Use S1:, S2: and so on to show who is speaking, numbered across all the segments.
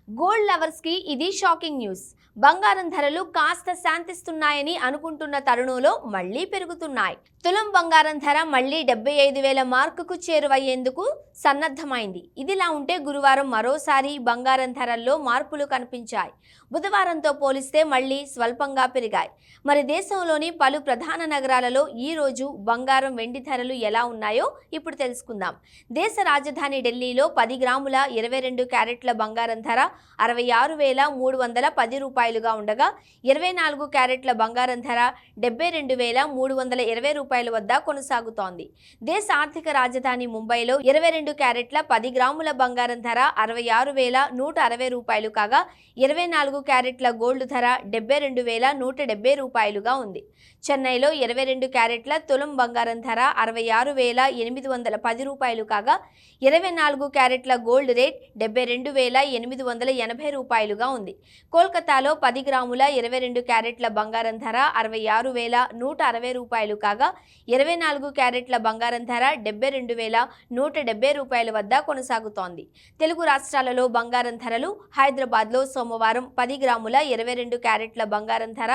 S1: Gold lovers కి ఇది shocking news. బంగారం ధరలు కాస్త శాంతిస్తున్నాయని అనుకుంటున్న తరుణంలో మళ్లీ పెరుగుతున్నాయి. తులం బంగారం ధర మళ్లీ 75,000 మార్కుకు చేరువయ్యేందుకు సన్నద్ధమైంది. ఇదిలా ఉంటే గురువారం మరోసారి బంగారం ధరల్లో మార్పులు కనిపించాయి. బుధవారంతో పోలిస్తే మళ్లీ స్వల్పంగా పెరిగాయి. మరి దేశంలోని పలు ప్రధాన నగరాలలో ఈ రోజు బంగారం వెండి ధరలు ఎలా ఉన్నాయో ఇప్పుడు తెలుసుకుందాం. దేశ రాజధాని ఢిల్లీలో 10 గ్రాముల 22 క్యారెట్ల బంగారం ధర 66,310 రూపాయలుగా ఉండగా 24 క్యారెట్ల బంగారం ధర 72,320 రూపాయల వద్ద కొనసాగుతోంది. దేశ ఆర్థిక రాజధాని ముంబైలో 22 క్యారెట్ల 10 గ్రాముల బంగారం ధర 66,160 రూపాయలు కాగా 24 క్యారెట్ల గోల్డ్ ధర 72,170 రూపాయలుగా ఉంది. చెన్నైలో 22 క్యారెట్ల తులం బంగారం ధర 66,810 రూపాయలు కాగా 24 క్యారెట్ల గోల్డ్ రేట్ 72,880 రూపాయలుగా ఉంది. కోల్కతాలో 10 గ్రాముల 22 క్యారెట్ల బంగారం ధర 66,160 రూపాయలు కాగా 24 క్యారెట్ల బంగారం ధర 72,170 రూపాయల వద్ద కొనసాగుతోంది. తెలుగు రాష్ట్రాలలో బంగారం ధరలు. హైదరాబాద్లో సోమవారం 10 గ్రాముల 22 క్యారెట్ల బంగారం ధర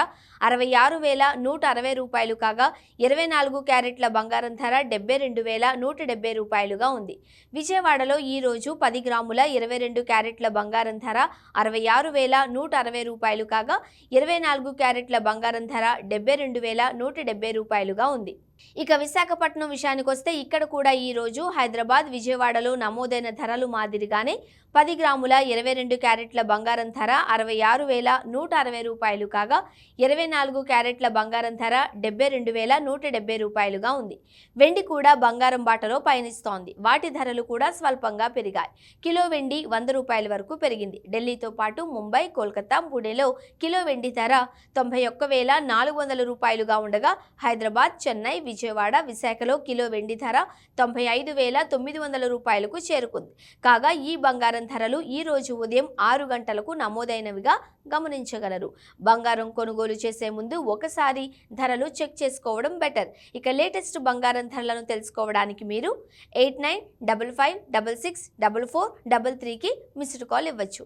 S1: 66,160 రూపాయలు కాగా 24 క్యారెట్ల బంగారం ధర 72,170 రూపాయలుగా ఉంది. విజయవాడలో ఈ రోజు 10 గ్రాముల 22 క్యారెట్ల బంగారం ధర 66,160 రూపాయలు కాగా 24 క్యారెట్ల బంగారం ధర 72,170 రూపాయలుగా ఉంది. ఇక విశాఖపట్నం విషయానికి వస్తే ఇక్కడ కూడా ఈ రోజు హైదరాబాద్, విజయవాడలో నమోదైన ధరలు మాదిరిగానే 10 గ్రాముల 22 క్యారెట్ల బంగారం ధర 66,160 రూపాయలు కాగా 24 క్యారెట్ల బంగారం ధర 72,170 రూపాయలుగా ఉంది. వెండి కూడా బంగారం బాటలో పయనిస్తోంది. వాటి ధరలు కూడా స్వల్పంగా పెరిగాయి. కిలో వెండి 100 రూపాయల వరకు పెరిగింది. ఢిల్లీతో పాటు ముంబై, కోల్కతా, పుణెలో కిలో వెండి ధర 91,400 రూపాయలుగా ఉండగా హైదరాబాద్, చెన్నై, విజయవాడ, విశాఖలో కిలో వెండి ధర 95,900 రూపాయలకు చేరుకుంది. కాగా ఈ బంగారం ధరలు ఈ రోజు ఉదయం 6 గంటలకు నమోదైనవిగా గమనించగలరు. బంగారం కొనుగోలు చేసే ముందు ఒకసారి ధరలు చెక్ చేసుకోవడం బెటర్. ఇక లేటెస్ట్ బంగారం ధరలను తెలుసుకోవడానికి మీరు 8955664433కి మిస్డ్ కాల్ ఇవ్వచ్చు.